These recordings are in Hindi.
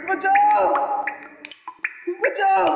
बचाओ बचाओ।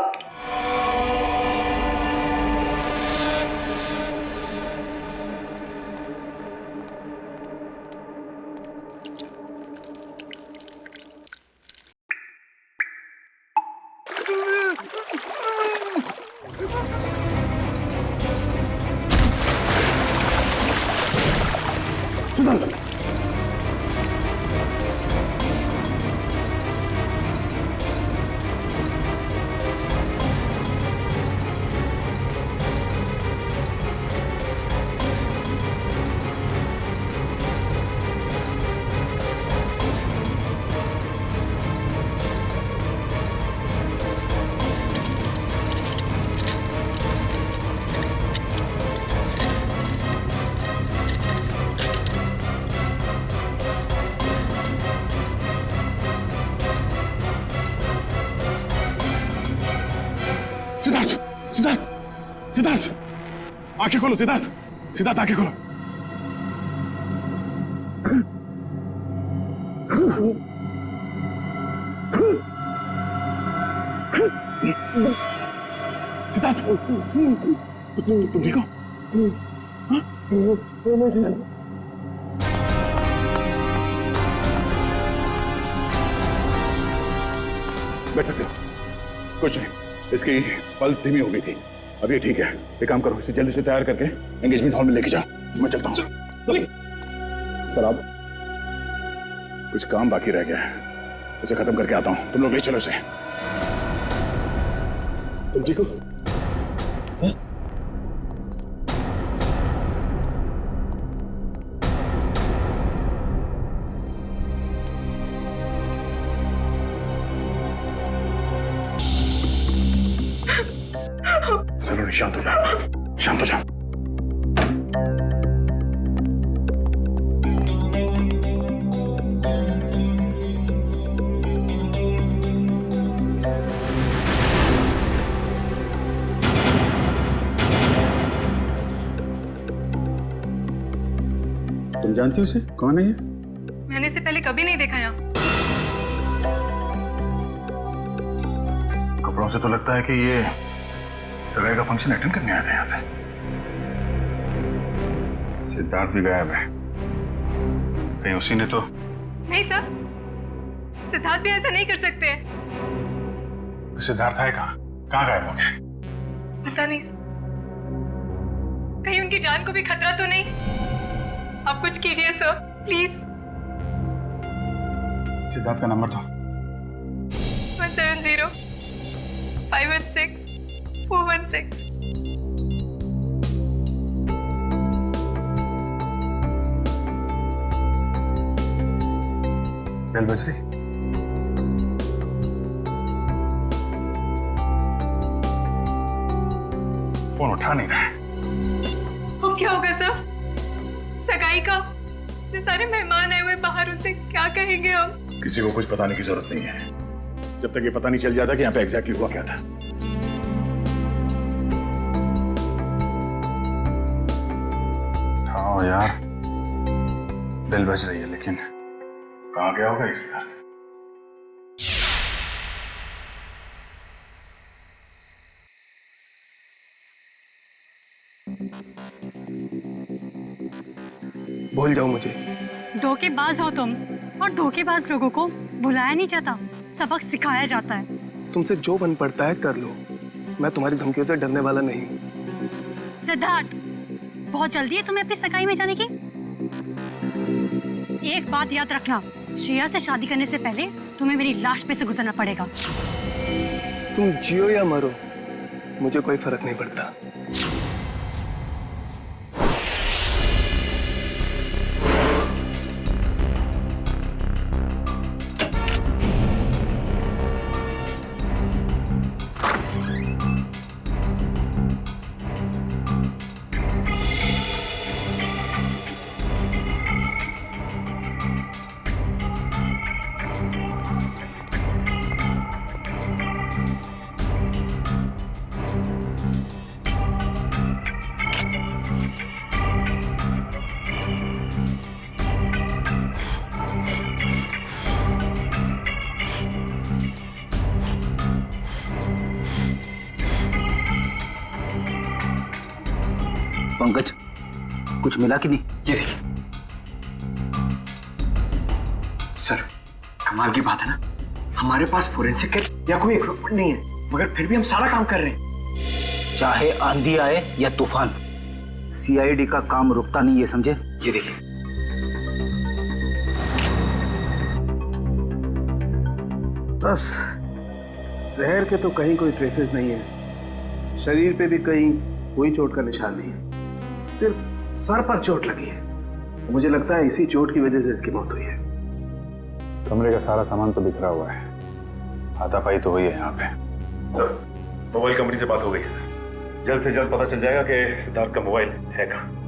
सिद्धार्थ सिद्धार्थ सिद्धार्थ आंखें खोलो सिद्धार्थ सिद्धार्थ आंखें खोलो। सिद्धार्थ तुम ठीक हो? बैठ सकते हो। कुछ नहीं, इसकी पल्स धीमी हो गई थी, अब ये ठीक है। एक काम करो, इसे जल्दी से तैयार करके एंगेजमेंट हॉल में लेके जाओ। मैं चलता हूँ। सर आप कुछ काम बाकी रह गया है, उसे खत्म करके आता हूँ। तुम लोग ले चलो इसे। तुम ठीक हो? सलोनी शांत हो जाओ, शांत हो जाओ। तुम जानती हो इसे? कौन है ये? मैंने इसे पहले कभी नहीं देखा यहाँ। कपड़ों से तो लगता है कि ये सगाई का फंक्शन अटेंड करने आए थे यहाँ पे। सिद्धार्थ भी गायब है, कहीं उसी ने तो। नहीं सर, सिद्धार्थ भी ऐसा नहीं कर सकते हैं। सिद्धार्थ है कहाँ? कहाँ गायब हो गया? पता नहीं सर, कहीं उनकी जान को भी खतरा तो नहीं? आप कुछ कीजिए सर, प्लीज। सिद्धार्थ का नंबर दो। 170 516 416। बेल बज रही। फोन उठा नहीं रहा है। अब क्या होगा सर? सगाई का इतने सारे मेहमान आए हुए बाहर, उनसे क्या कहेंगे हम? किसी को कुछ बताने की जरूरत नहीं है, जब तक ये पता नहीं चल जाता कि यहाँ पे एग्जैक्टली हुआ क्या था। हाँ यार, बेल बज रही है, लेकिन कहाँ गया होगा इस दर्द? भूल जाओ मुझे। धोखेबाज हो तुम, और धोखेबाज लोगों को बुलाया नहीं जाता, सबक सिखाया जाता है। तुमसे जो बन पड़ता है कर लो, मैं तुम्हारी धमकियों से डरने वाला नहीं। सिद्धार्थ, बहुत जल्दी है तुम्हें अपनी सगाई में जाने की। एक बात याद रखना, श्रेया से शादी करने से पहले तुम्हें मेरी लाश पे से गुजरना पड़ेगा। तुम जियो या मरो, मुझे कोई फर्क नहीं पड़ता। पंकज, कुछ मिला कि नहीं? ये देखिए सर, कमाल की बात है ना, हमारे पास फोरेंसिक किट या कोई इक्विपमेंट नहीं है, मगर फिर भी हम सारा काम कर रहे हैं। चाहे आंधी आए या तूफान, सीआईडी का काम रुकता नहीं, ये समझे? ये देखिए, बस जहर के तो कहीं कोई ट्रेसेस नहीं है, शरीर पे भी कहीं कोई चोट का निशान नहीं है, सिर्फ सर पर चोट लगी है। मुझे लगता है इसी चोट की वजह से इसकी मौत हुई है। कमरे का सारा सामान तो बिखरा हुआ है, हाथापाई तो हुई है यहाँ पे। सर, मोबाइल कंपनी से बात हो गई है सर, जल्द से जल्द पता चल जाएगा कि सिद्धार्थ का मोबाइल है कहाँ।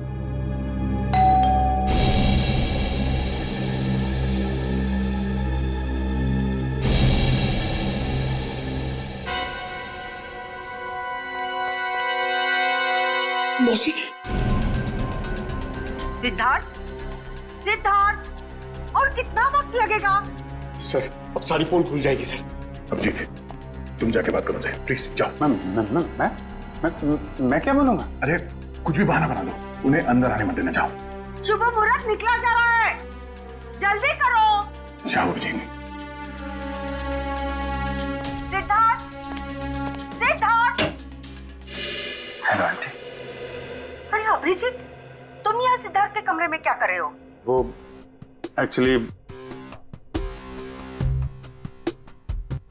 मौसी जी, सिद्धार्थ, सिद्धार्थ, और कितना वक्त लगेगा? सर, अब सारी पोल खुल जाएगी सर। अब ठीक है, तुम जाके बात करो सर, प्लीज जाओ। मैं क्या बोलूंगा? अरे कुछ भी बहाना बना दो, उन्हें अंदर आने मत देना, जाओ। शुभ मुहूर्त निकला जा रहा है, जल्दी करो। जाओ अभिजीत। सिद्धार्थ, सिद्धार्थ। Hello aunty. अरे अभिजीत, तुम यहाँ सिद्धार्थ के कमरे में क्या कर रहे हो? वो एक्चुअली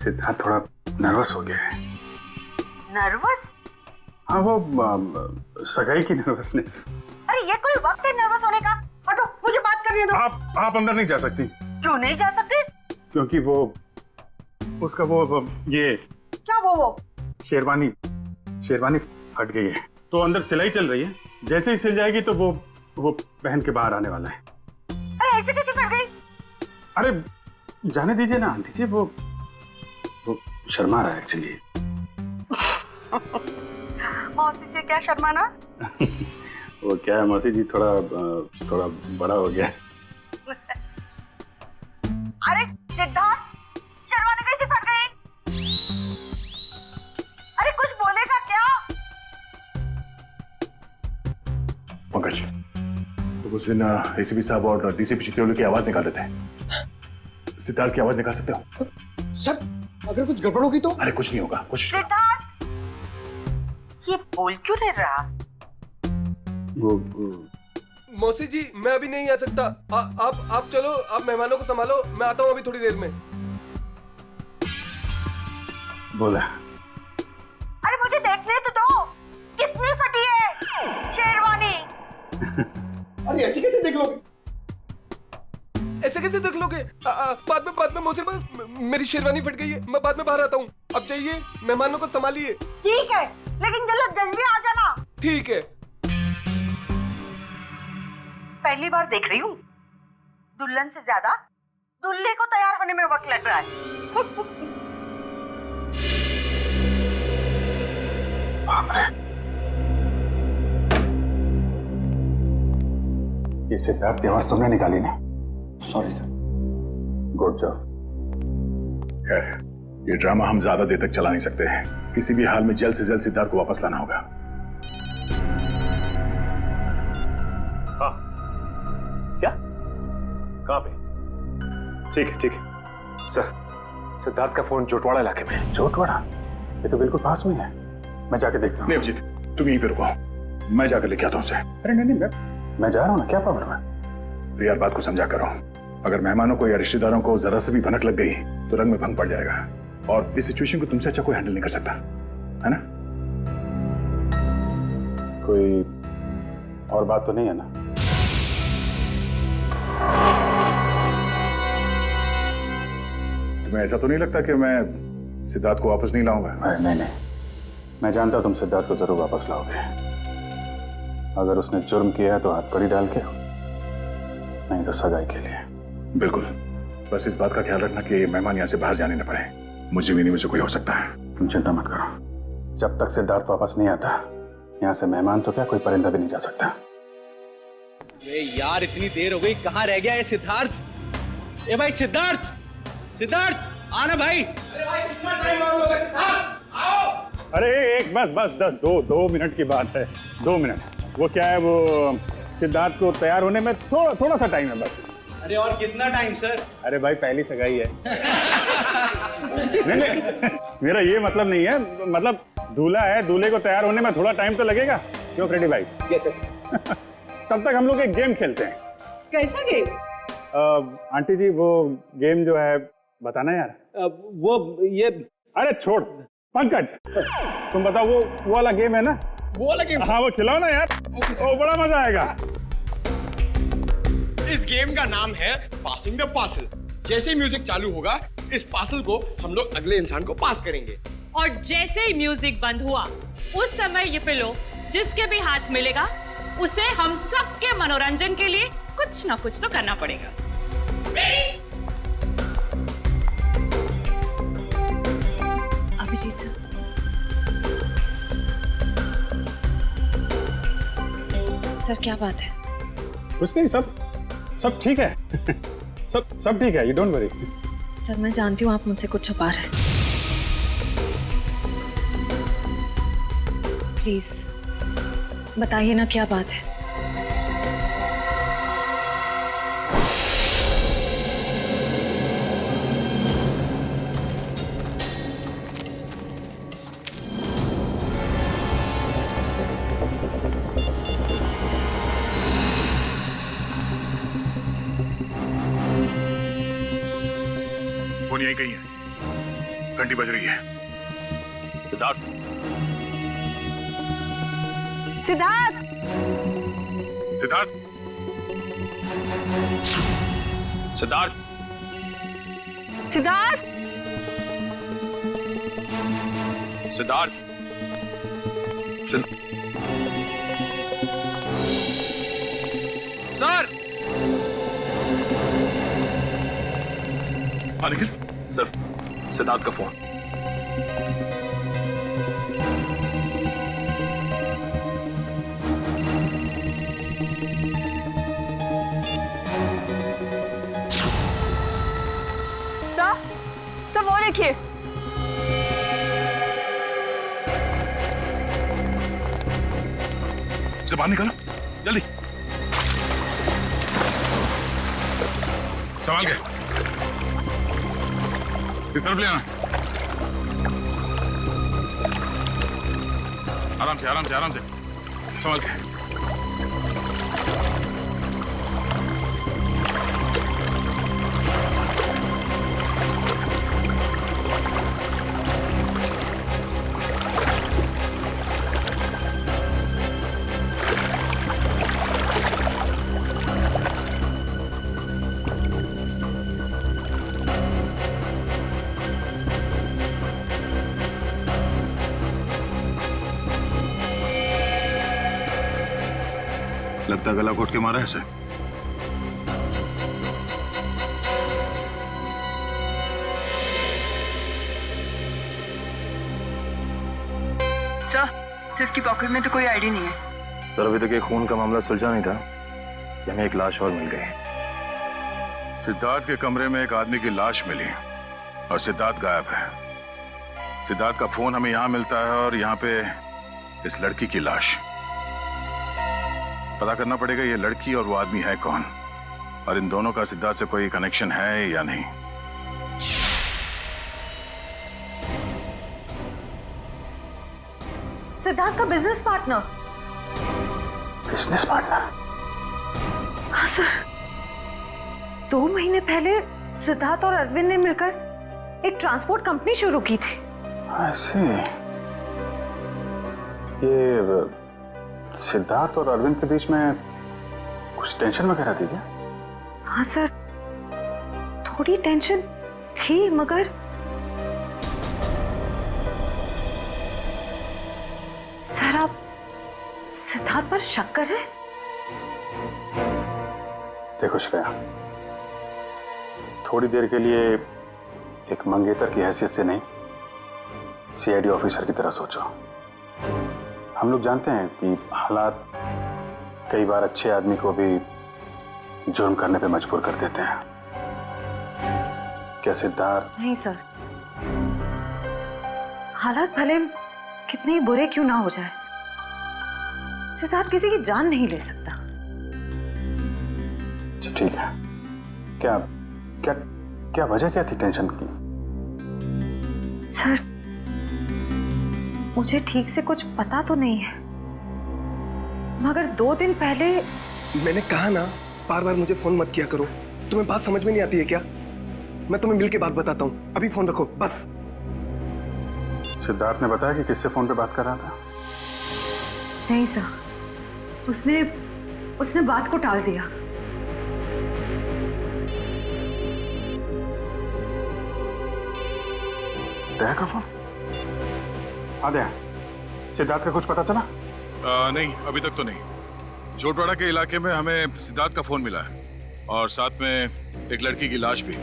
सिद्धार्थ थोड़ा नर्वस हो गया है। नर्वस? हाँ, वो सगाई की नर्वसनेस। अरे ये कोई वक्त है नर्वस होने का? हटो, मुझे बात करने दो। आप अंदर नहीं जा सकती। क्यों नहीं जा सकते? क्योंकि वो उसका वो ये क्या वो? शेरवानी फट गई है, तो अंदर सिलाई चल रही है, जैसे ही सिल जाएगी तो वो पहन के बाहर आने वाला है। अरे ऐसे कैसे फट गई? अरे जाने दीजिए ना आंटी जी, वो शर्मा रहा है एक्चुअली। मौसी से क्या शर्माना? वो क्या है मौसी जी, थोड़ा बड़ा हो गया है। अरे सिद्धार्थ, शर्माने कैसे फट गई? अरे कुछ बोलेगा क्या? पंकज, तो उस दिन एसीपी साहब और डीसीपी चित्रोली की आवाज निकाल रहे थे, सिद्धार्थ की आवाज निकाल सकते हो? सर अगर कुछ गड़बड़ होगी तो? अरे कुछ नहीं होगा, कोशिश करो। सिद्धार्थ, ये बोल क्यों नहीं रहा? वो मौसी जी, मैं अभी नहीं आ सकता। आप चलो, आप मेहमानों को संभालो, मैं आता हूँ अभी थोड़ी देर में। बोला। अरे मुझे देखने तो दो, कितनी फटी है शेरवानी। अरे ऐसे कैसे देख लोगे? ऐसे कैसे देख लोगे? बाद में मौसी, मेरी शेरवानी फट गई है, मैं बाद में बाहर आता हूँ। अब जाइए, मेहमानों को संभालिए। ठीक है, लेकिन चलो जल्दी आ जाना। ठीक है। पहली बार देख रही हूँ, दुल्हन से ज्यादा दूल्हे को तैयार होने में वक्त लग रहा है। ये सिद्धार्थ की आवाज तुमने निकाली ना? Sorry sir. Good job. खैर, ये ड्रामा हम ज्यादा देर तक चला नहीं सकते हैं, किसी भी हाल में जल्द से जल्द सिद्धार्थ को वापस लाना होगा। हाँ, क्या? कहाँ पे? ठीक है सर, सिद्धार्थ का फोन जोटवाड़ा इलाके में है। जोटवाड़ा? ये तो बिल्कुल पास में है, मैं जाके देखता हूँ। नहीं अभिजीत, तुम यहीं पे रुको, मैं जाकर लेके आता हूँ उसे। अरे नहीं, मैं जा रहा हूँ ना, क्या प्रॉब्लम है? यार बात को समझा करो, अगर मेहमानों को या रिश्तेदारों को जरा से भी भनक लग गई तो रंग में भंग पड़ जाएगा, और इस सिचुएशन को तुमसे अच्छा कोई हैंडल नहीं कर सकता, है ना? कोई और बात तो नहीं है ना? तुम्हें ऐसा तो नहीं लगता कि मैं सिद्धार्थ को वापस नहीं लाऊंगा? नहीं, मैं जानता हूं तुम सिद्धार्थ को जरूर वापस लाओगे। अगर उसने जुर्म किया तो हथकड़ी डाल के, नहीं तो सगाई के लिए। बिल्कुल, बस इस बात का ख्याल रखना कि मेहमान यहाँ से बाहर जाने न पाए। मुझे भी नहीं, मुझे कोई हो सकता है। तुम चिंता मत करो, जब तक सिद्धार्थ वापस नहीं आता यहाँ से मेहमान तो क्या, कोई परिंदा भी नहीं जा सकता। यार इतनी देर हो गई, कहाँ रह गया ये सिद्धार्थ? ए भाई सिद्धार्थ आना भाई। अरे भाई कितना टाइम और लोगे सिद्धार्थ? आओ। अरे एक बस 2 मिनट की बात है, 2 मिनट। वो क्या है, वो सिद्धार्थ को तैयार होने में थोड़ा सा टाइम है बस। अरे और कितना टाइम सर? अरे भाई पहली सगाई है। नहीं, मेरा ये मतलब नहीं है, मतलब दूल्हा है, दूल्हे को तैयार होने में थोड़ा टाइम तो लगेगा। क्यों फ्रेडी भाई? Yes sir. तब तक हम लोग एक गेम खेलते हैं। कैसा गेम? आंटी जी वो गेम जो है बताना यार। वो ये अरे छोड़ पंकज, तुम बताओ वो वाला गेम है ना? वो वाला गेम? हाँ वो खिलाओ ना यार। वो बड़ा मजा आएगा। इस गेम का नाम है पासिंग द पार्सल। जैसे ही म्यूजिक चालू होगा, इस पार्सल को हम लोग अगले इंसान को पास करेंगे। और जैसे ही म्यूजिक बंद हुआ, उस समय ये पिलो जिसके भी हाथ मिलेगा उसे हम सबके मनोरंजन के लिए कुछ ना कुछ तो करना पड़ेगा। रेडी? अभिजीत सर, सर क्या बात है? कुछ नहीं, सब ठीक है। सब ठीक है, यू डोंट वरी। सर मैं जानती हूँ आप मुझसे कुछ छुपा रहे हैं। प्लीज बताइए ना क्या बात है। फोन यहीं कहीं है, घंटी बज रही है। सिद्धार्थ, सिद्धार्थ, सिद्धार्थ, सिद्धार्थ, सिद्धार्थ, सिद्धार्थ, सर! हाँ निखिल सर, सिद्धार्थ का फोन। सर वो देखिए। से बाहर निकालो जल्दी। संभाल के इस तरफ ले आना। आराम से आराम से आराम से संभाल के। लगता गला घोट के मारा है इसे। सर इसकी पॉकेट में तो कोई आईडी नहीं है। सर अभी तक ये खून का मामला सुलझा नहीं था, हमें एक लाश और मिल गई। सिद्धार्थ के कमरे में एक आदमी की लाश मिली और सिद्धार्थ गायब है। सिद्धार्थ का फोन हमें यहाँ मिलता है और यहाँ पे इस लड़की की लाश। पता करना पड़ेगा ये लड़की और वो आदमी है कौन, और इन दोनों का सिद्धार्थ से कोई कनेक्शन है या नहीं। सिद्धार्थ का बिजनेस पार्टनर। Business partner? हाँ सर, 2 महीने पहले सिद्धार्थ और अरविंद ने मिलकर एक ट्रांसपोर्ट कंपनी शुरू की थी। ऐसे ये सिद्धार्थ और अरविंद के बीच में कुछ टेंशन वगैरह थी क्या? हाँ सर, थोड़ी टेंशन थी, मगर सर आप सिद्धार्थ पर शक कर रहे हैं? देखो श्रेया, थोड़ी देर के लिए एक मंगेतर की हैसियत से नहीं, सीआईडी ऑफिसर की तरह सोचो। हम लोग जानते हैं कि हालात कई बार अच्छे आदमी को भी जुर्म करने पे मजबूर कर देते हैं। क्या सिद्धार्थ? नहीं सर, हालात भले कितने बुरे क्यों ना हो जाए, सिद्धार्थ किसी की जान नहीं ले सकता। ठीक है, क्या क्या क्या वजह क्या थी टेंशन की? सर, मुझे ठीक से कुछ पता तो नहीं है, मगर 2 दिन पहले। मैंने कहा ना, बार बार मुझे फोन मत किया करो। तुम्हें बात समझ में नहीं आती है क्या? मैं तुम्हें मिल के बात बताता हूँ, अभी फोन रखो बस। सिद्धार्थ ने बताया कि किससे फोन पे बात कर रहा था? नहीं सर, उसने बात को टाल दिया। दया का फोन? हाँ दया, सिद्धार्थ का कुछ पता चला? नहीं, अभी तक तो नहीं। जोटवाड़ा के इलाके में हमें सिद्धार्थ का फोन मिला है और साथ में एक लड़की की लाश भी।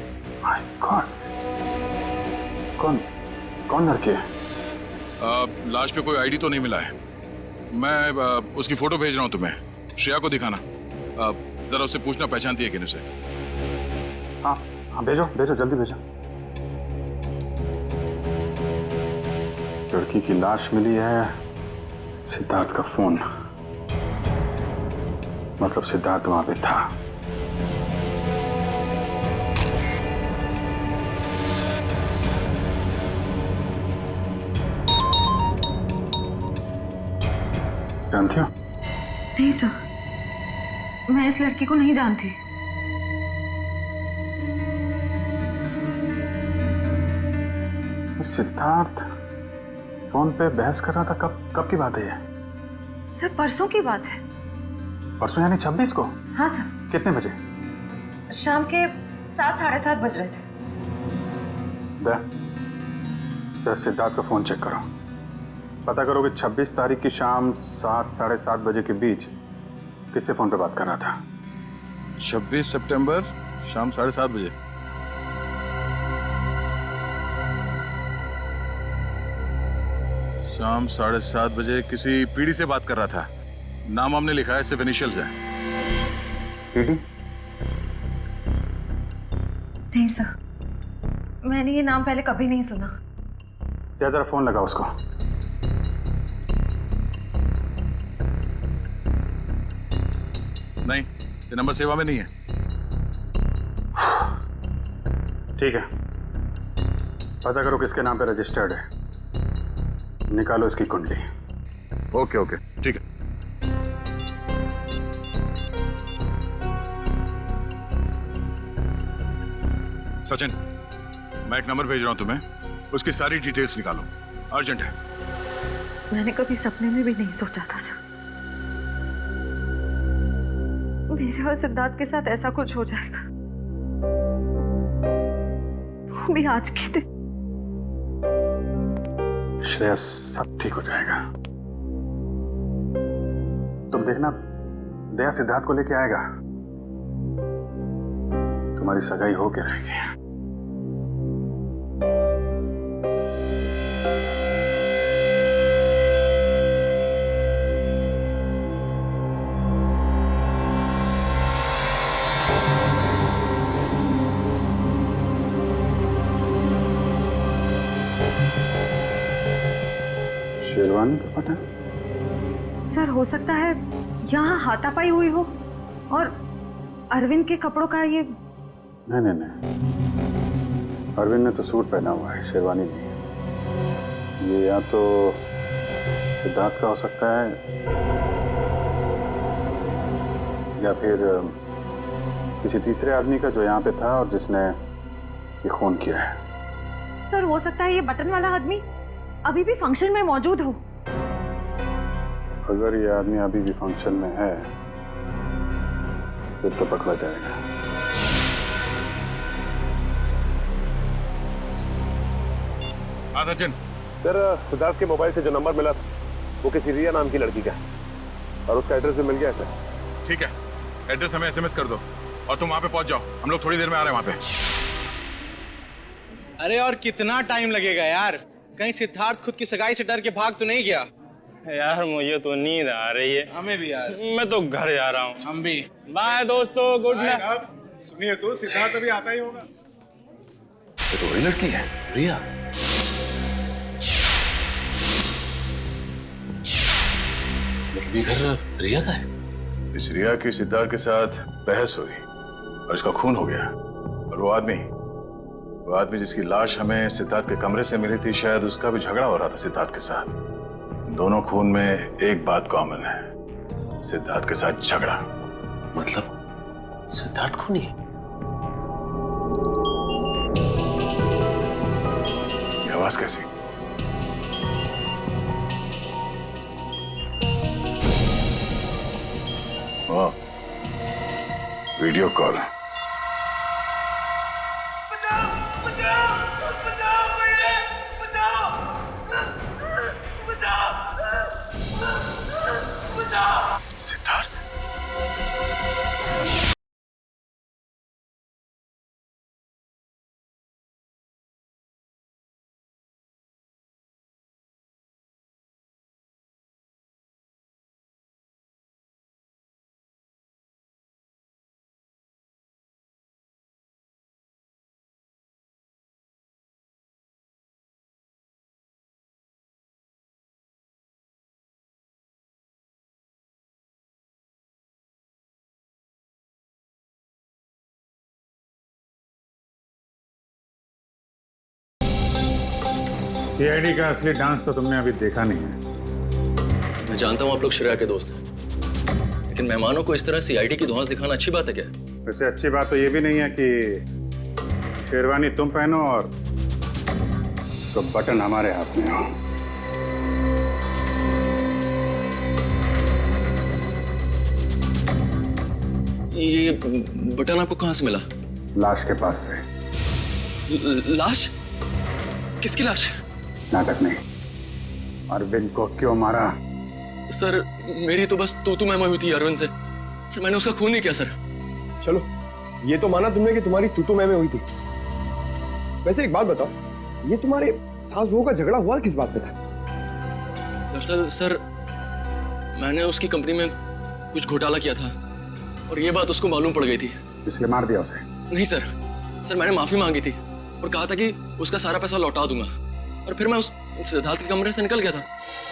कौन लड़की है? लाश पे कोई आईडी तो नहीं मिला है। मैं उसकी फोटो भेज रहा हूँ तुम्हें, श्रेया को दिखाना। जरा उससे पूछना पहचानती है कि नहीं उसे। हाँ भेजो जल्दी भेजो। लड़की की लाश मिली है, सिद्धार्थ का फोन, मतलब सिद्धार्थ वहां पे था। जानती हो? नहीं सर, मैं इस लड़की को नहीं जानती। सिद्धार्थ फोन पे बहस कर रहा था, कब की बात है ये? सर, परसों की बात है। परसों यानी 26 को? हाँ सर। कितने बजे? शाम के 7, साढ़े 7 बज रहे थे। जरा सिद्धार्थ का फोन चेक करो, पता करो कि 26 तारीख की शाम 7, साढ़े 7 बजे के बीच किससे फोन पे बात कर रहा था। 26 सितंबर शाम 7:30 बजे। शाम 7:30 बजे किसी पीढ़ी से बात कर रहा था। नाम हमने लिखा है, सिर्फ इनिशियल्स है। पीढ़ी? नहीं सर, मैंने ये नाम पहले कभी नहीं सुना। जरा फोन लगा उसको। नहीं, ये नंबर सेवा में नहीं है। ठीक है, पता करो किसके नाम पे रजिस्टर्ड है, निकालो इसकी कुंडली। ओके, ठीक है। सचिन, मैं एक नंबर भेज रहा हूं तुम्हें, उसकी सारी डिटेल्स निकालो, अर्जेंट है। मैंने कभी सपने में भी नहीं सोचा था सर, मेरे और सिद्धार्थ के साथ ऐसा कुछ हो जाएगा, वो भी आज के दिन। श्रेया, सब ठीक हो जाएगा, तुम देखना। दया सिद्धार्थ को लेके आएगा, तुम्हारी सगाई हो के रहेगी। शेरवानी का पता? सर, हो सकता है यहाँ हाथापाई हुई हो और अरविंद के कपड़ों का ये। नहीं, अरविंद ने तो सूट पहना हुआ है, शेरवानी नहीं। ये या तो सिद्धार्थ का हो सकता है या फिर किसी तीसरे आदमी का जो यहाँ पे था और जिसने ये खून किया है। सर, हो सकता है ये बटन वाला आदमी अभी भी फंक्शन में मौजूद हो। अगर ये आदमी अभी भी फंक्शन में है फिर तो पकड़ा जाएगा। हाँ सचिन। सर, सिद्धार्थ के मोबाइल से जो नंबर मिला था वो किसी रिया नाम की लड़की का है और उसका एड्रेस भी मिल गया सर। ठीक है, एड्रेस हमें SMS कर दो और तुम वहां पे पहुंच जाओ, हम लोग थोड़ी देर में आ रहे हैं वहां पे। अरे और कितना टाइम लगेगा यार? कहीं सिद्धार्थ खुद की सगाई से डर के भाग तो नहीं गया? यार मुझे तो नींद आ रही है। हमें भी यार। मैं तो घर जा रहा हूँ। हम भी। बाय दोस्तों, गुड नाइट। सुनिए तो, सिद्धार्थ अभी आता ही होगा। ये तो वही लड़की है, रिया। मतलब ये घर रिया का है? इस रिया की सिद्धार्थ के साथ बहस हुई और इसका खून हो गया। और वो आदमी जिसकी लाश हमें सिद्धार्थ के कमरे से मिली थी, शायद उसका भी झगड़ा हो रहा था सिद्धार्थ के साथ। दोनों खून में एक बात कॉमन है, सिद्धार्थ के साथ झगड़ा। मतलब सिद्धार्थ खूनी है? ये आवाज कैसी? वाह, वीडियो कॉल। सिद्धार्थ, सीआईडी का असली डांस तो तुमने अभी देखा नहीं है। मैं जानता हूँ आप लोग श्रेया के दोस्त हैं, लेकिन मेहमानों को इस तरह सीआईडी की धौंस दिखाना अच्छी बात है क्या? वैसे अच्छी बात तो ये भी नहीं है कि शेरवानी तुम पहनो और तो बटन हमारे हाथ में हो। ये बटन आपको कहाँ से मिला? लाश के पास से। लाश? किसकी लाश? नाटक नहीं। अरविंद को क्यों मारा? सर मेरी तो बस तू मैं हुई थी अरविंद से। सर मैंने उसका खून नहीं किया सर। चलो ये तो माना तुमने कि तुम्हारी तू मैं हुई थी। वैसे एक बात बताओ, ये तुम्हारे सास बहू का झगड़ा हुआ किस बात पे था? दरअसल सर मैंने उसकी कंपनी में कुछ घोटाला किया था और ये बात उसको मालूम पड़ गई थी, इसलिए मार दिया उसे? नहीं सर मैंने माफी मांगी थी और कहा था कि उसका सारा पैसा लौटा दूंगा और फिर मैं उस सिद्धार्थ के कमरे से निकल गया था।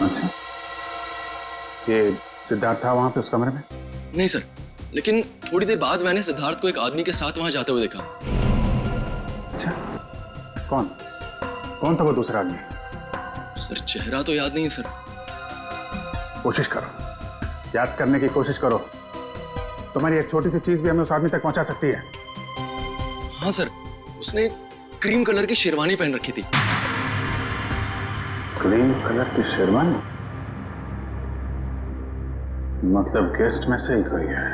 अच्छा, ये सिद्धार्थ था वहां पे उस कमरे में? नहीं सर, लेकिन थोड़ी देर बाद मैंने सिद्धार्थ को एक आदमी के साथ वहां जाते हुए देखा। अच्छा, कौन था वो दूसरा आदमी? सर चेहरा तो याद नहीं है सर। कोशिश करो, याद करने की कोशिश करो। तुम्हारी एक छोटी सी चीज भी हमें उस आदमी तक पहुंचा सकती है। हाँ सर, उसने क्रीम कलर की शेरवानी पहन रखी थी। क्रीम कलर की शेरवानी? मतलब गेस्ट में से ही कोई है।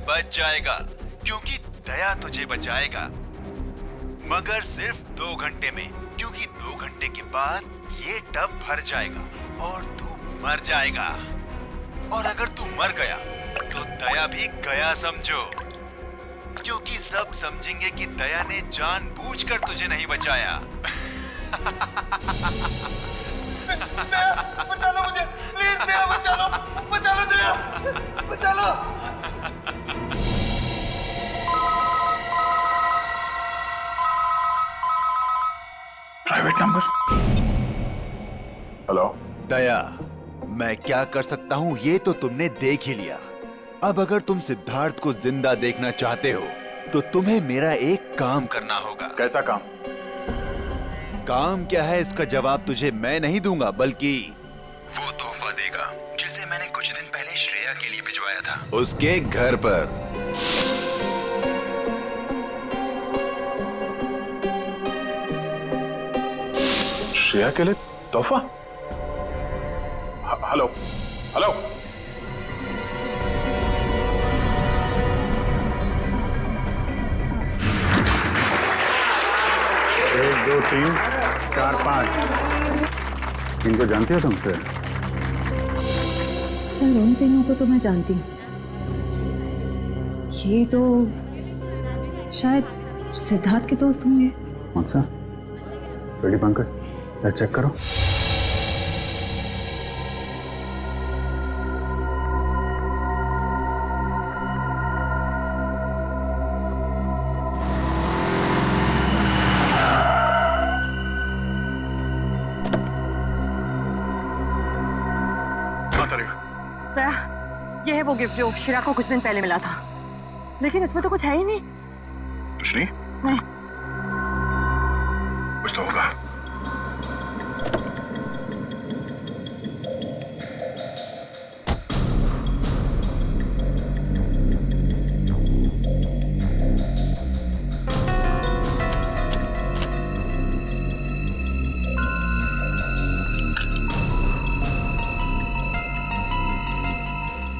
बच जाएगा क्योंकि दया तुझे बचाएगा, मगर सिर्फ 2 घंटे में, क्योंकि 2 घंटे के बाद ये टब भर जाएगा और तू मर जाएगा। और अगर तू मर गया तो दया भी गया समझो, क्योंकि सब समझेंगे कि दया ने जानबूझकर तुझे नहीं बचाया। बचा लो मुझे, प्लीज दया बचा लो दया, बचा लो। Private number. हेलो दया, मैं क्या कर सकता हूँ ये तो तुमने देख ही लिया। अब अगर तुम सिद्धार्थ को जिंदा देखना चाहते हो तो तुम्हें मेरा एक काम करना होगा। कैसा काम? काम क्या है इसका जवाब तुझे मैं नहीं दूंगा, बल्कि वो तोहफा देगा जिसे मैंने कुछ दिन पहले श्रेया के लिए भिजवाया था उसके घर पर। श्रेया के लिए तोहफा? हेलो हेलो, 1 2 3 4 5 इनको जानती हो तुम? फिर सर उन तीनों को तो मैं जानती हूँ। ये तो शायद सिद्धार्थ के दोस्त होंगे। अच्छा, रेडी पंकज, चेक करो। वो गिफ्ट जो शिरा को कुछ दिन पहले मिला था, लेकिन इसमें तो कुछ है ही नहीं। कुछ नहीं? नहीं। कुछ तो होगा।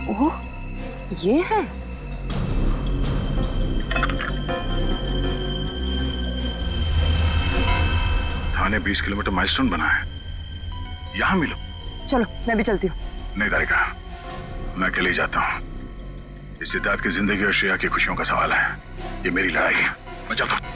ओह, ये है। थाने 20 किलोमीटर माइलस्टोन बना है, यहाँ मिलो। चलो मैं भी चलती हूँ। नहीं तारिका, मैं अकेले ही जाता हूँ। इस सिद्धार्थ की जिंदगी और श्रेया की खुशियों का सवाल है। ये मेरी लड़ाई है, मैं चलता हूँ।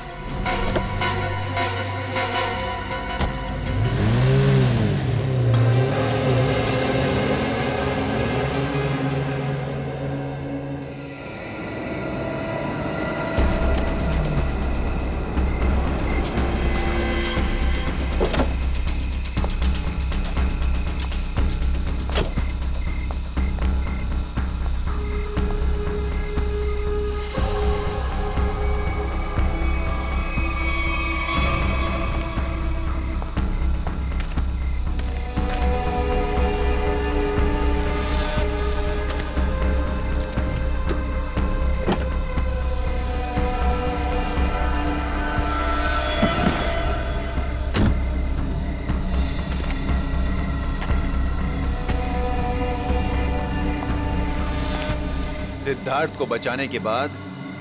सिद्धार्थ को बचाने के बाद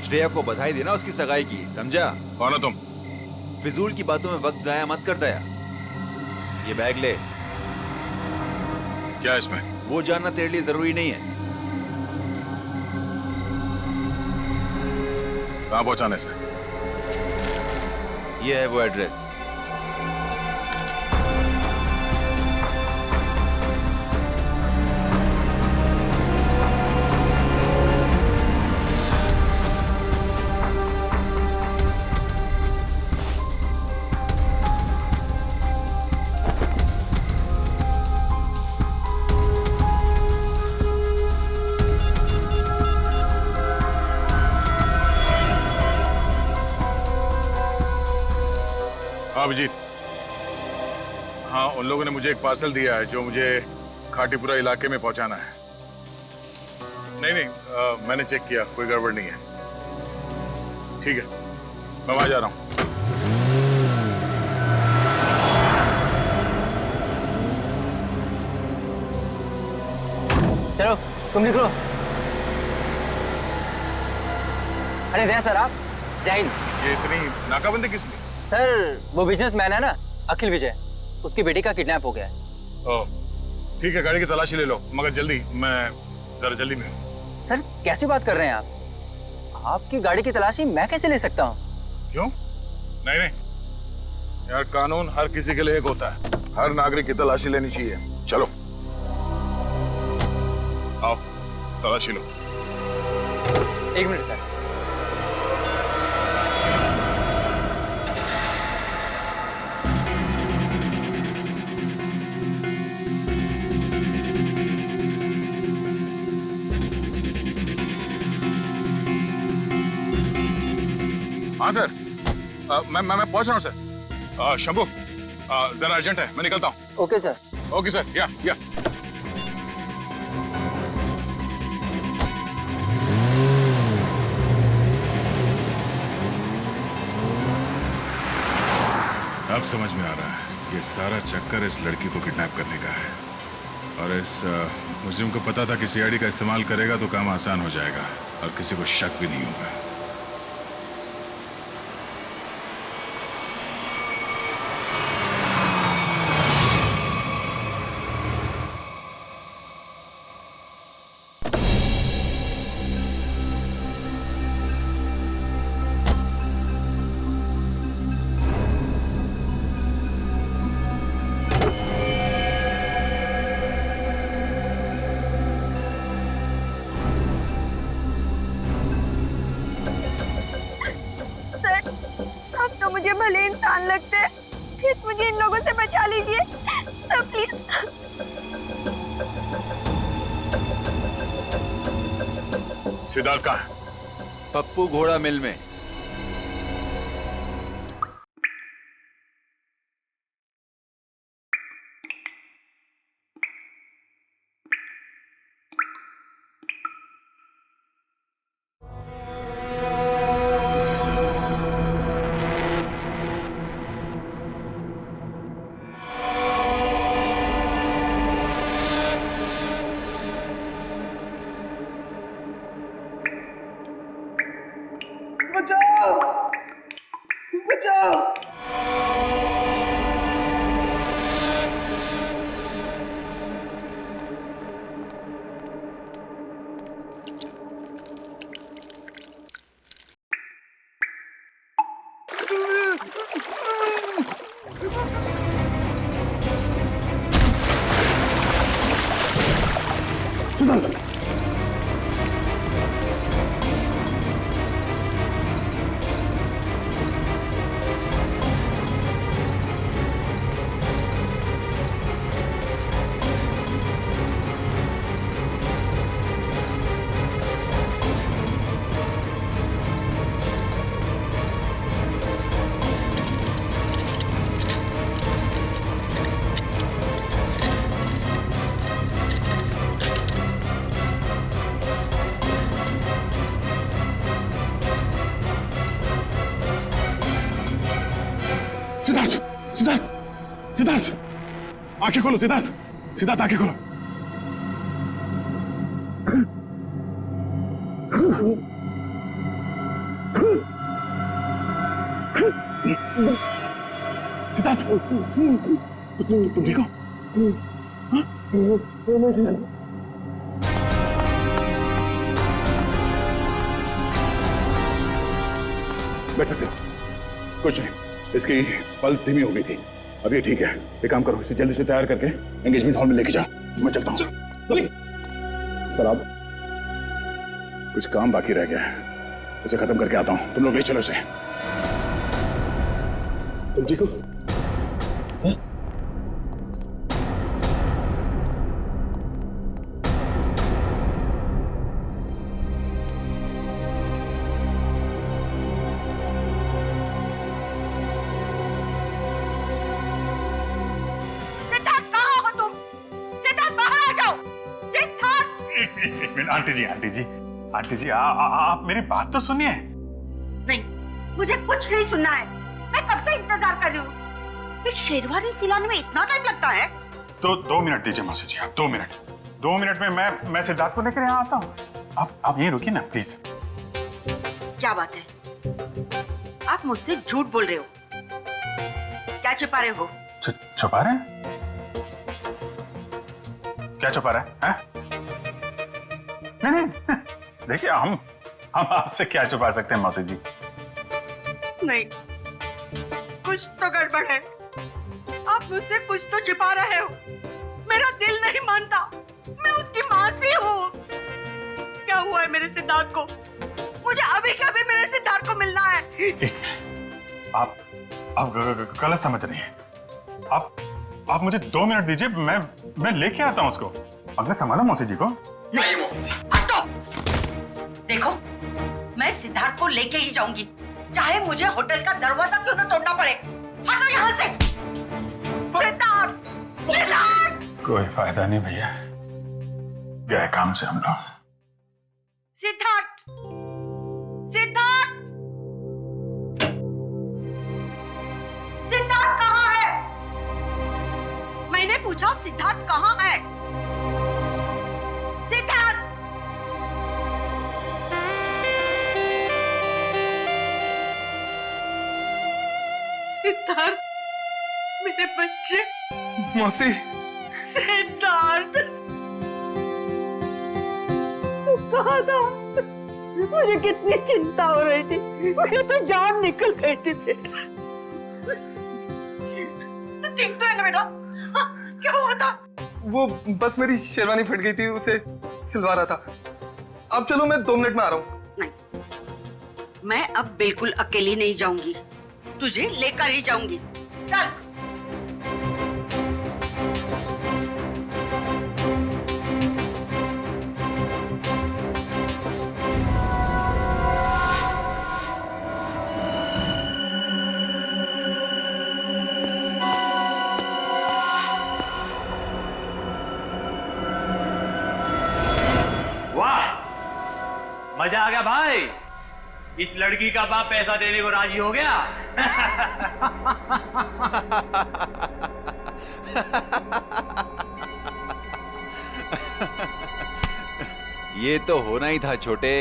श्रेया को बधाई देना उसकी सगाई की, समझा? कौन हो तुम? फिजूल की बातों में वक्त जाया मत कर दया। ये बैग ले। क्या इसमें? वो जानना तेरे लिए जरूरी नहीं है। कहाँ पहुंचाने से? ये है वो एड्रेस। अभिजीत, हाँ उन लोगों ने मुझे एक पार्सल दिया है जो मुझे खाटीपुरा इलाके में पहुंचाना है। नहीं, मैंने चेक किया, कोई गड़बड़ नहीं है। ठीक है, मैं वहां जा रहा हूं। चलो तुम निकलो। अरे दया सर, आप जय हिंद। ये इतनी नाकाबंदी किस लिए? सर वो बिजनेसमैन है ना, अखिल विजय, उसकी बेटी का किडनैप हो गया है। ओह, ठीक है, गाड़ी की तलाशी ले लो, मगर जल्दी, मैं जरा जल्दी में हूँ। सर कैसी बात कर रहे हैं आप? आपकी गाड़ी की तलाशी मैं कैसे ले सकता हूँ? क्यों? नहीं नहीं यार, कानून हर किसी के लिए एक होता है, हर नागरिक की तलाशी लेनी चाहिए। चलो आओ, तलाशी लो। एक मिनट सर। हाँ सर, मैं पहुंच रहा हूँ सर। शंभू, जरा अर्जेंट है, मैं निकलता हूँ। Okay sir. ओके सर, या। अब समझ में आ रहा है, ये सारा चक्कर इस लड़की को किडनैप करने का है, और इस मुस्लिम को पता था कि सीआईडी का इस्तेमाल करेगा तो काम आसान हो जाएगा और किसी को शक भी नहीं होगा। मुझे भले इंसान लगते हैं, प्लीज मुझे इन लोगों से बचा लीजिए सर, प्लीज। सिद्धार्थ कहाँ है? पप्पू घोड़ा मिल में। बचाओ! बचाओ! सिद्धार्थ, सिद्धार्थ, सिद्धार्थ, आंखें खोलो सिद्धार्थ, सिद्धार्थ आंखें खोलो। सिद्धार्थ, तुम ठीक हो? बैठ सकते हो? कुछ नहीं, इसकी पल्स धीमी हो गई थी। अब ये ठीक है। एक काम करो, इसे जल्दी से तैयार करके एंगेजमेंट हॉल में लेके जाओ। मैं चलता हूँ। सर आप, कुछ काम बाकी रह गया है, इसे खत्म करके आता हूँ। तुम लोग ले चलो इसे। तुम ठीक हो? आंटी जी, आंटी जी, आप मेरी बात तो सुनिए। नहीं, मुझे कुछ नहीं सुनना है। मैं कब से इंतजार कर रही हूँ। एक शेरवानी सिलाने में इतना टाइम लगता है? तो 2 मिनट दीजिए मौसी जी, आप 2 मिनट। 2 मिनट में मैं सिद्धार्थ को लेकर यहाँ आता हूँ। आप यहीं रुकिए ना प्लीज। क्या बात है? आप मुझसे झूठ बोल रहे हो। क्या छुपा रहे हो? छुपा रहे हैं? क्या छुपा रहे हैं? नहीं, देखिए हम आपसे क्या छुपा सकते हैं मौसी जी? नहीं, कुछ तो गड़बड़ है। आप मुझसे कुछ तो छिपा रहे हो। मेरा दिल नहीं मानता। मैं उसकी मौसी हूँ। क्या हुआ है मेरे सिद्धार्थ को? मुझे अभी के अभी मेरे सिद्धार्थ को मिलना है। आप गलत समझ रही हैं। आप मुझे 2 मिनट दीजिए, मैं लेके आता हूँ उसको। अपने संभालो मौसी जी को। नहीं, हटो। देखो, मैं सिद्धार्थ को लेके ही जाऊंगी, चाहे मुझे होटल का दरवाजा क्यों न तोड़ना पड़े। हटो यहाँ से। सिद्धार्थ, सिद्धार्थ। कोई फायदा नहीं भैया, गए काम से हम लोग। सिद्धार्थ, सिद्धार्थ, सिद्धार्थ कहाँ है? मैंने पूछा सिद्धार्थ कहाँ है? सिद्धार्थ, सिद्धार्थ, मेरे बच्चे। मौसी। सिद्धार्थ, तू कहाँ था? मुझे कितनी चिंता हो रही थी। मेरी तो जान निकल गई थी। तू ठीक तो है ना बेटा? क्या हुआ था? वो बस मेरी शेरवानी फट गई थी, उसे सिलवा रहा था। अब चलो, मैं 2 मिनट में आ रहा हूँ। नहीं, मैं अब बिल्कुल अकेली नहीं जाऊंगी। तुझे लेकर ही जाऊंगी। चल। मजा आ गया भाई। इस लड़की का बाप पैसा देने को राजी हो गया। ये तो होना ही था छोटे।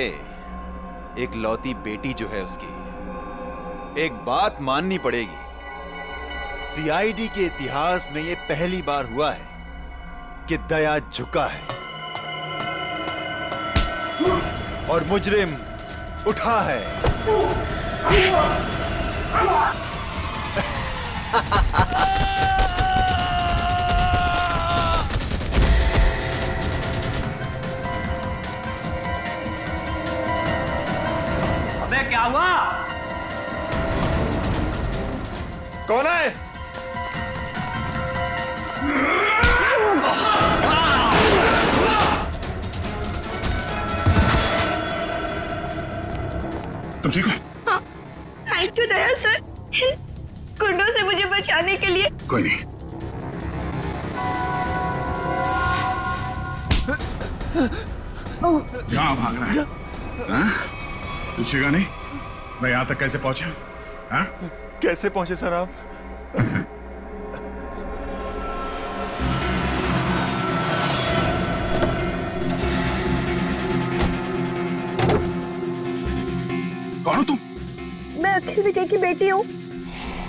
एक लौती बेटी जो है उसकी, एक बात माननी पड़ेगी, सीआईडी के इतिहास में ये पहली बार हुआ है कि दया झुका है और मुजरिम उठा है। अबे क्या हुआ? कौन है? तुम ठीक हो? हाँ, थैंक यू दया सर, गुंडों से मुझे बचाने के लिए। कोई नहीं। कहाँ भाग रहा है? हाँ? पूछेगा नहीं मैं यहां तक कैसे पहुंचा? हाँ? कैसे पहुंचे सर आप? कौन हो तुम? मैं अक्षय विजय की बेटी हूँ।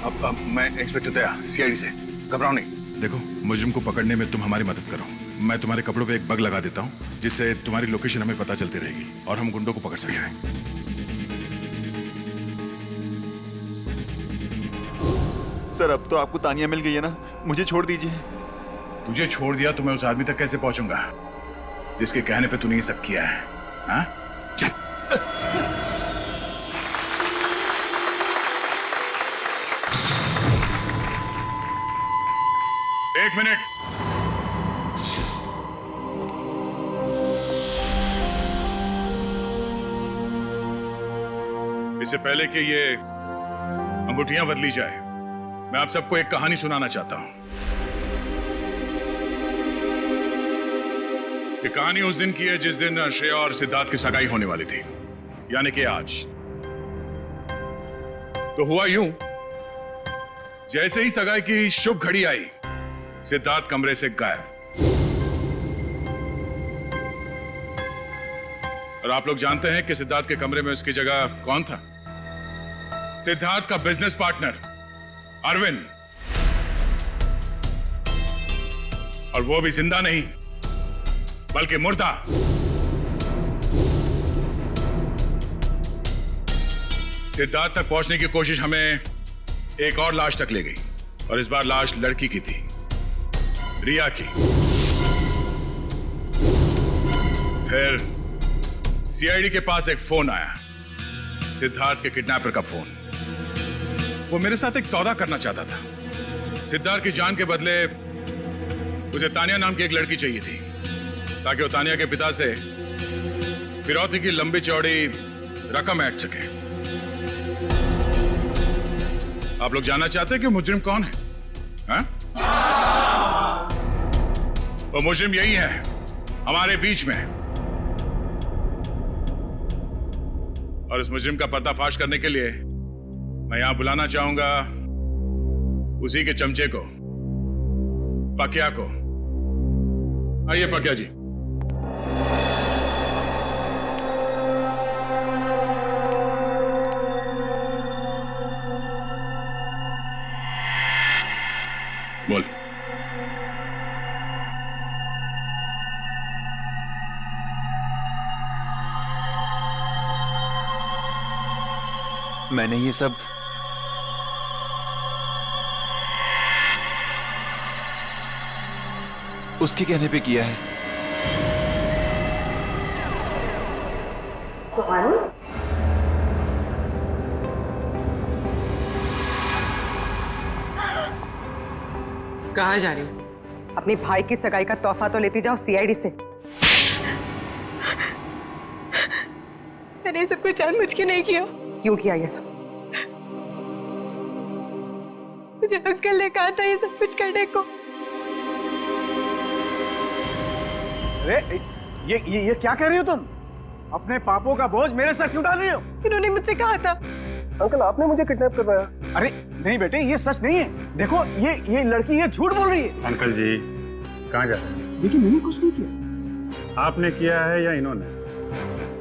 अब मैं इंस्पेक्टर दया, सीआईडी से। घबराओ नहीं। देखो, मुजरिम को पकड़ने में तुम हमारी मदद करो। मैं तुम्हारे कपड़ों पे एक बग लगा देता हूँ जिससे तुम्हारी लोकेशन हमें पता चलती रहेगी और हम गुंडों को पकड़ सकेंगे। सर अब तो आपको तानिया मिल गई है ना, मुझे छोड़ दीजिए। तुझे छोड़ दिया तो मैं उस आदमी तक कैसे पहुंचूंगा जिसके कहने पे तूने ये सब किया है? हाँ? चल। एक मिनट। इससे पहले कि ये अंगूठियां बदली जाए, मैं आप सबको एक कहानी सुनाना चाहता हूं। ये कहानी उस दिन की है जिस दिन श्रेया और सिद्धार्थ की सगाई होने वाली थी, यानी कि आज। तो हुआ यूं, जैसे ही सगाई की शुभ घड़ी आई, सिद्धार्थ कमरे से गायब। और आप लोग जानते हैं कि सिद्धार्थ के कमरे में उसकी जगह कौन था? सिद्धार्थ का बिजनेस पार्टनर अरविंद। और वो भी जिंदा नहीं बल्कि मुर्दा। सिद्धार्थ तक पहुंचने की कोशिश हमें एक और लाश तक ले गई, और इस बार लाश लड़की की थी, रिया की। फिर सीआईडी के पास एक फोन आया, सिद्धार्थ के किडनैपर का फोन। वो मेरे साथ एक सौदा करना चाहता था। सिद्धार्थ की जान के बदले उसे तानिया नाम की एक लड़की चाहिए थी, ताकि वो तानिया के पिता से फिरौती की लंबी चौड़ी रकम ऐंठ सके। आप लोग जानना चाहते हैं कि मुजरिम कौन है? हाँ? वो मुजरिम यही है, हमारे बीच में। और इस मुजरिम का पर्दाफाश करने के लिए मैं यहां बुलाना चाहूंगा उसी के चमचे को, पकिया को। आइए पकिया जी। बोल। मैंने ये सब उसके कहने पे किया है। कहाँ जा रही हो? अपने भाई की सगाई का तोहफा तो लेती जाओ सीआईडी से। मैंने सब कुछ जानबूझ के नहीं किया। क्यों किया ये सब? मुझे अंकल ने कहा था ये सब कुछ करने को। अरे ये क्या कह रही हो तुम? अपने पापों का बोझ मेरे सर क्यों डाल रही हो? इन्होंने मुझसे कहा था। अंकल आपने मुझे किडनैप करवाया। अरे नहीं बेटे, ये सच नहीं है। देखो ये लड़की ये झूठ बोल रही है। अंकल जी कहाँ जा रहे हैं? देखिए मैंने कुछ नहीं किया। आपने किया है या इन्होंने?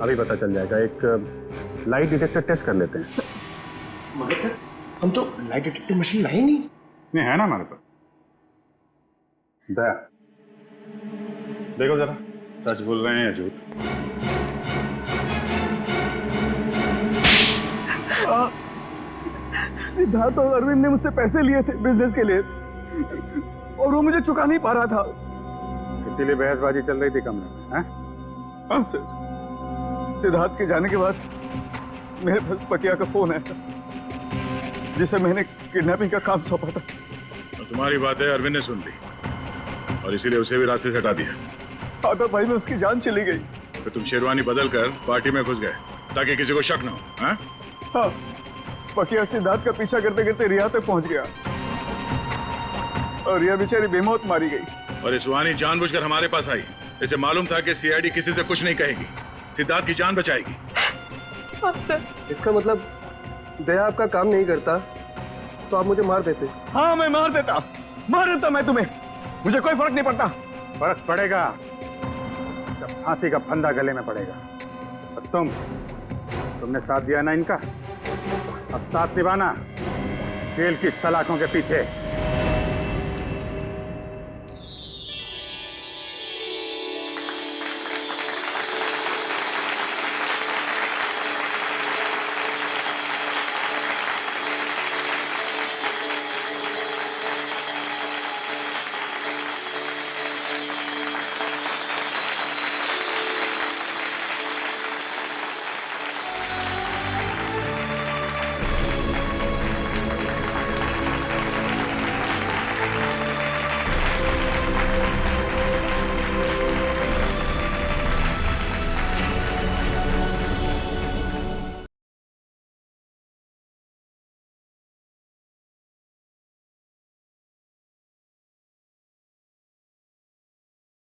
अभी पता चल जाएगा। एक लाइट डिटेक्टर टेस्ट कर लेते हैं। मगर सर हम तो लाइट डिटेक्टर मशीन लाए नहीं। नहीं है ना हमारे पास। दया देखो जरा, सच बोल रहे हैं या झूठ? सिद्धार्थ और अरविंद ने मुझसे पैसे लिए थे बिजनेस के लिए और वो मुझे चुका नहीं पा रहा था। इसीलिए बहसबाजी चल रही थी कमरे में, हैं? हाँ सर, सिद्धार्थ के जाने के बाद मेरे पास पकिया का फोन आया था जिसे मैंने किडनैपिंग का काम सौंपा था। तो तुम्हारी बातें अरविंद ने सुन ली और इसीलिए उसे भी रास्ते से हटा दिया। हाथा भाई में उसकी जान चली गई। तो तुम शेरवानी बदल कर पार्टी में घुस गए ताकि किसी को शक न हो। हाँ? हाँ, पकिया सिद्धार्थ का पीछा करते करते रिया तक पहुंच गया और रिया बेचारी बेमौत मारी गई। और इस वानी जानबूझकर हमारे पास आई। इसे मालूम था कि सीआईडी किसी से कुछ नहीं कहेगी, सिद्धार्थ की जान बचाएगी। सर इसका मतलब दया आपका काम नहीं करता तो आप मुझे मार देते। हाँ मैं मार देता मैं तुम्हें, मुझे कोई फर्क नहीं पड़ता। फर्क पड़ेगा जब फांसी का फंदा गले में पड़ेगा। और तुमने साथ दिया ना इनका, अब साथ निभाना जेल की सलाखों के पीछे।